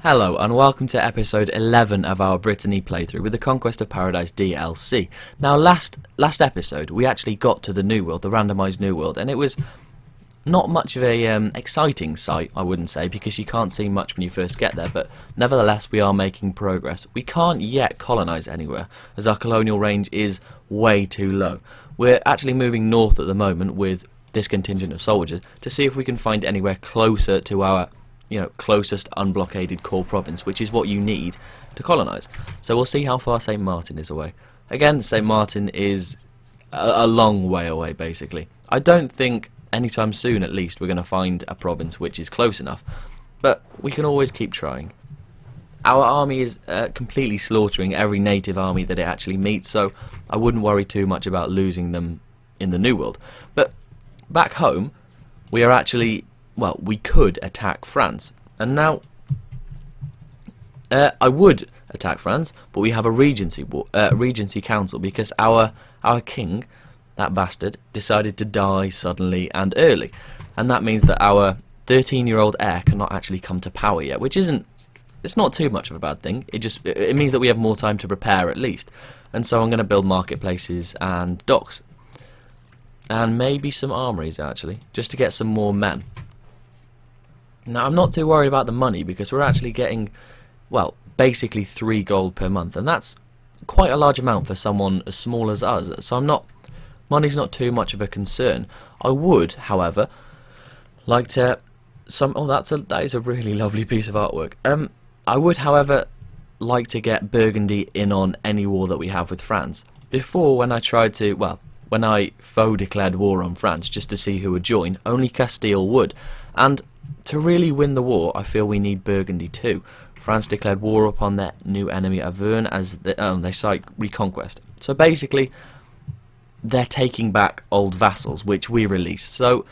Hello and welcome to episode 11 of our Brittany playthrough with the Conquest of Paradise DLC. Now last episode we actually got to the New World, the randomised New World, and it was not much of a exciting sight, I wouldn't say, because you can't see much when you first get there, but nevertheless we are making progress. We can't yet colonise anywhere as our colonial range is way too low. We're actually moving north at the moment with this contingent of soldiers to see if we can find anywhere closer to our closest unblockaded core province, which is what you need to colonise. So we'll see how far St. Martin is away. Again, St. Martin is a long way away, basically. I don't think anytime soon, at least, we're going to find a province which is close enough, but we can always keep trying. Our army is completely slaughtering every native army that it actually meets, so I wouldn't worry too much about losing them in the New World. But back home, we are actually... well, we could attack France, and now I would attack France, but we have a regency council because our king, that bastard, decided to die suddenly and early, and that means that our 13-year-old heir cannot actually come to power yet, which it's not too much of a bad thing. It means that we have more time to prepare at least, and so I'm going to build marketplaces and docks, and maybe some armories actually, just to get some more men. Now, I'm not too worried about the money because we're actually getting, well, basically 3 gold per month, and that's quite a large amount for someone as small as us, so money's not too much of a concern. I would, however, like to, that is a really lovely piece of artwork. I would, however, like to get Burgundy in on any war that we have with France. Before, when I faux declared war on France just to see who would join, only Castile would, and to really win the war, I feel we need Burgundy too. France declared war upon their new enemy Auvergne as they cite Reconquest. So basically, they're taking back old vassals, which we released. So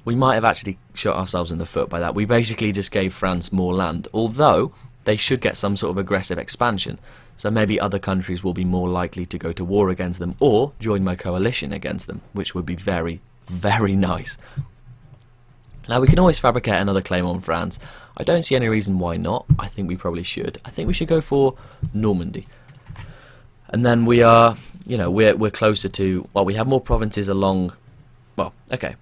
we might have actually shot ourselves in the foot by that. We basically just gave France more land, although they should get some sort of aggressive expansion. So maybe other countries will be more likely to go to war against them or join my coalition against them, which would be very, very nice. Now, we can always fabricate another claim on France. I don't see any reason why not. I think we probably should. I think we should go for Normandy. And then we are, we're closer to, well, we have more provinces along, well, okay,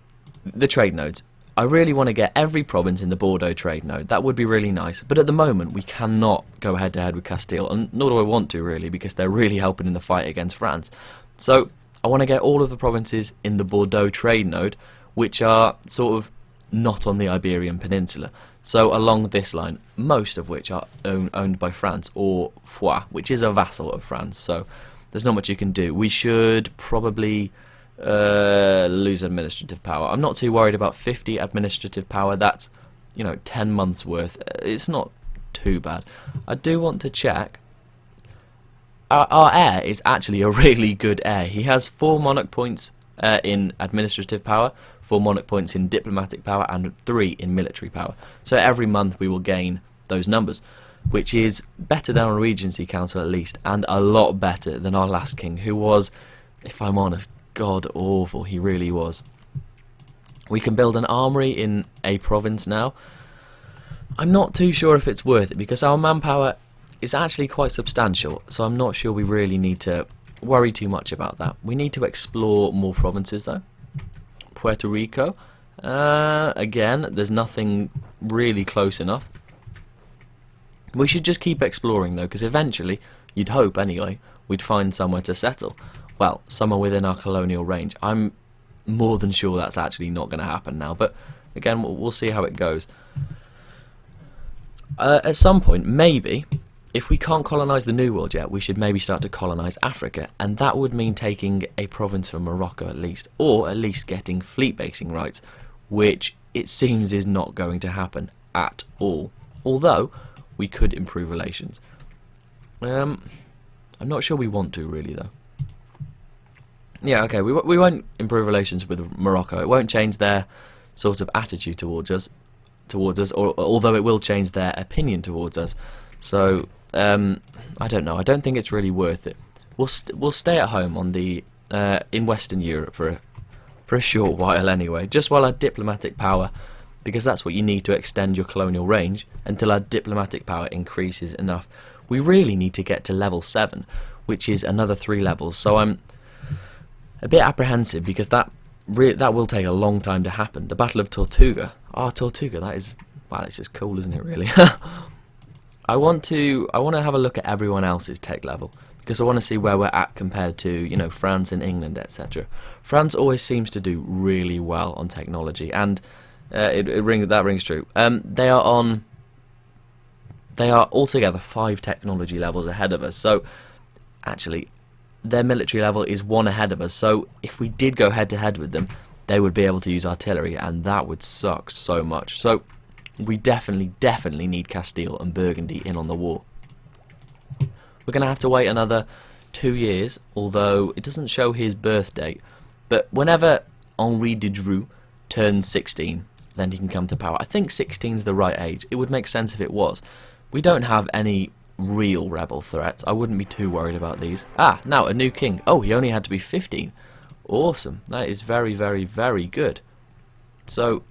the trade nodes. I really want to get every province in the Bordeaux trade node. That would be really nice. But at the moment, we cannot go head-to-head with Castile, and nor do I want to, really, because they're really helping in the fight against France. So I want to get all of the provinces in the Bordeaux trade node, which are sort of not on the Iberian Peninsula. So along this line, most of which are owned by France, or Foix, which is a vassal of France, so there's not much you can do. We should probably lose administrative power. I'm not too worried about 50 administrative power. That's, 10 months worth. It's not too bad. I do want to check. Our heir is actually a really good heir. He has 4 monarch points in administrative power, 4 monarch points in diplomatic power, and 3 in military power. So every month we will gain those numbers, which is better than our Regency Council at least, and a lot better than our last king, who was, if I'm honest, god awful. He really was. We can build an armory in a province now. I'm not too sure if it's worth it because our manpower is actually quite substantial, so I'm not sure we really need to worry too much about that. We need to explore more provinces though. Puerto Rico, again, there's nothing really close enough. We should just keep exploring though, because eventually, you'd hope anyway, we'd find somewhere to settle. Well, somewhere within our colonial range. I'm more than sure that's actually not going to happen now, but again, we'll see how it goes. At some point, maybe, if we can't colonise the New World yet, we should maybe start to colonise Africa, and that would mean taking a province from Morocco at least, or at least getting fleet basing rights, which it seems is not going to happen at all. Although, we could improve relations. I'm not sure we want to, really, though. Yeah, okay, we won't improve relations with Morocco. It won't change their sort of attitude towards us, although it will change their opinion towards us. So, I don't know. I don't think it's really worth it. We'll stay at home on the in Western Europe for a short while anyway, just while our diplomatic power because that's what you need to extend your colonial range until our diplomatic power increases enough. We really need to get to level 7, which is another 3 levels, so I'm a bit apprehensive because that will take a long time to happen. The Battle of Tortuga. Tortuga, that is, wow, it's just cool, isn't it, really? I want to have a look at everyone else's tech level, because I want to see where we're at compared to, you know, France and England, etc. France always seems to do really well on technology, and that rings true. They are altogether 5 technology levels ahead of us, so actually their military level is 1 ahead of us, so if we did go head to head with them, they would be able to use artillery, and that would suck so much. So we definitely need Castile and Burgundy in on the war. We're going to have to wait another 2 years, although it doesn't show his birth date, but whenever Henri de Dreux turns 16, then he can come to power. I think 16 is the right age. It would make sense if it was. We don't have any real rebel threats. I wouldn't be too worried about these. Now a new king. Oh, he only had to be 15. Awesome. That is very, very, very good. So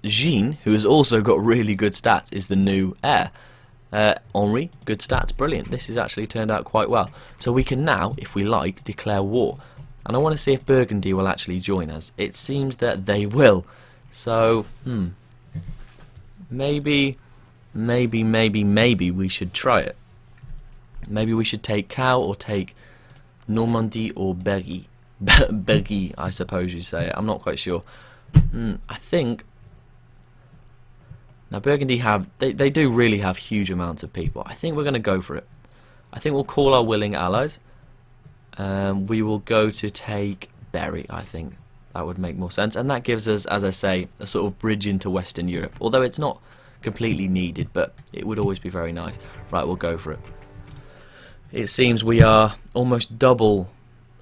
Jean, who has also got really good stats, is the new heir. Henri, good stats, brilliant. This has actually turned out quite well. So we can now, if we like, declare war. And I want to see if Burgundy will actually join us. It seems that they will. So, maybe we should try it. Maybe we should take Cow or take Normandy or Berry. Berry, I suppose you say it. I'm not quite sure. I think... Now Burgundy they do really have huge amounts of people. I think we're going to go for it. I think we'll call our willing allies. We will go to take Berry, I think. That would make more sense. And that gives us, as I say, a sort of bridge into Western Europe. Although it's not completely needed, but it would always be very nice. Right, we'll go for it. It seems we are almost double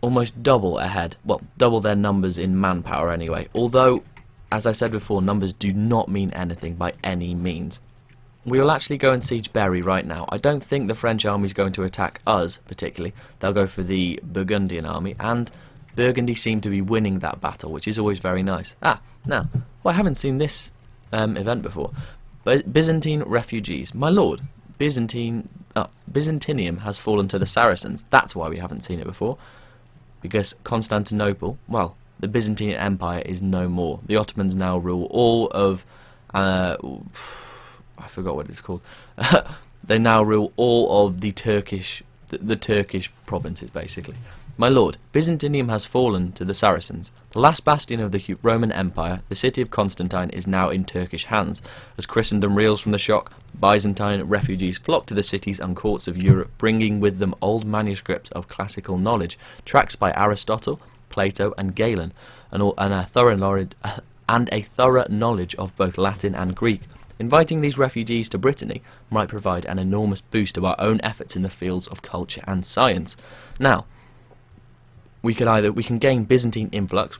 ahead. Well, double their numbers in manpower anyway. Although, as I said before, numbers do not mean anything by any means. We will actually go and siege Berry right now. I don't think the French army is going to attack us particularly. They'll go for the Burgundian army, and Burgundy seem to be winning that battle, which is always very nice. Now, I haven't seen this event before. Byzantine refugees. My lord, Byzantium has fallen to the Saracens. That's why we haven't seen it before. Because Constantinople, well, the Byzantine Empire is no more. The Ottomans now rule all of... I forgot what it's called. They now rule all of the Turkish provinces, basically. My lord, Byzantium has fallen to the Saracens. The last bastion of the Roman Empire, the city of Constantine, is now in Turkish hands. As Christendom reels from the shock, Byzantine refugees flock to the cities and courts of Europe, bringing with them old manuscripts of classical knowledge, tracts by Aristotle, Plato, and Galen, and a thorough knowledge of both Latin and Greek. Inviting these refugees to Brittany might provide an enormous boost to our own efforts in the fields of culture and science. Now, we can gain Byzantine influx,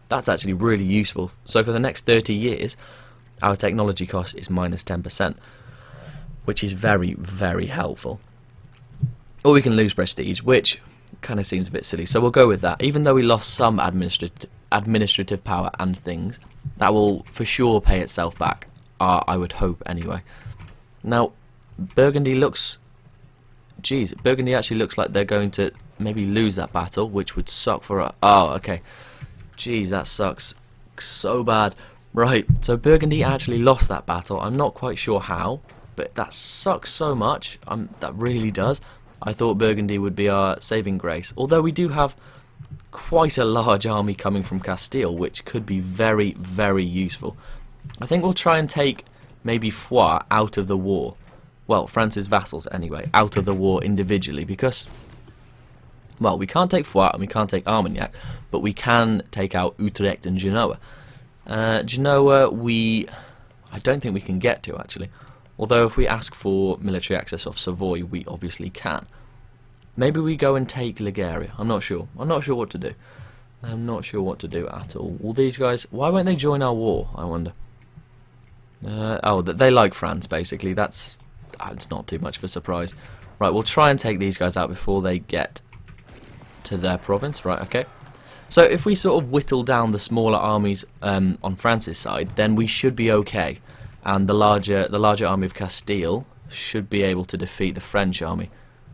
that's actually really useful. So for the next 30 years, our technology cost is minus 10%, which is very, very helpful. Or we can lose prestige, which kind of seems a bit silly. So we'll go with that. Even though we lost some administrative power and things, that will for sure pay itself back. I would hope anyway. Now, Burgundy actually looks like they're going to maybe lose that battle, which would suck for us. Oh, okay. Jeez, that sucks so bad. Right, so Burgundy actually lost that battle. I'm not quite sure how, but that sucks so much. That really does. I thought Burgundy would be our saving grace. Although we do have quite a large army coming from Castile, which could be very, very useful. I think we'll try and take maybe Foix out of the war. Well, France's vassals anyway, out of the war individually, because, well, we can't take Foix and we can't take Armagnac, but we can take out Utrecht and Genoa. Genoa, I don't think we can get to, actually. Although if we ask for military access off Savoy, we obviously can. Maybe we go and take Liguria. I'm not sure. I'm not sure what to do. I'm not sure what to do at all. All these guys, why won't they join our war, I wonder? They like France, basically. It's not too much of a surprise. Right, we'll try and take these guys out before they get to their province. Right, okay. So if we sort of whittle down the smaller armies on France's side, then we should be okay, and the larger army of Castile should be able to defeat the French army,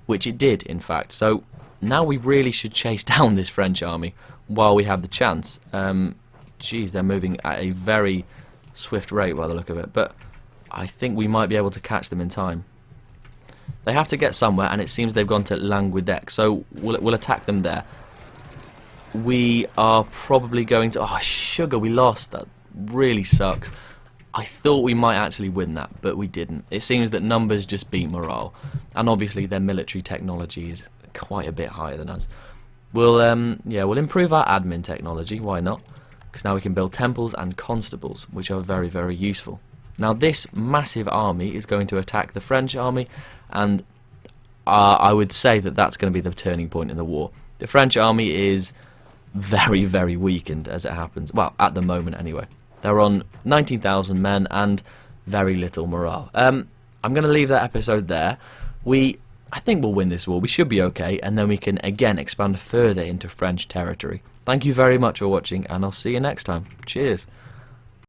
which it did, in fact. So now we really should chase down this French army while we have the chance. Geez, they're moving at a very swift rate by the look of it, but I think we might be able to catch them in time. They have to get somewhere, and it seems they've gone to Languedoc, so we'll attack them there. We are probably going to... Oh, sugar, we lost. That really sucks. I thought we might actually win that, but we didn't. It seems that numbers just beat morale, and obviously their military technology is quite a bit higher than us. We'll improve our admin technology. Why not? Because now we can build temples and constables, which are very, very useful. Now this massive army is going to attack the French army, and I would say that that's going to be the turning point in the war. The French army is very, very weakened as it happens. Well, at the moment anyway. They're on 19,000 men and very little morale. I'm going to leave that episode there. I think we'll win this war. We should be okay, and then we can again expand further into French territory. Thank you very much for watching, and I'll see you next time. Cheers.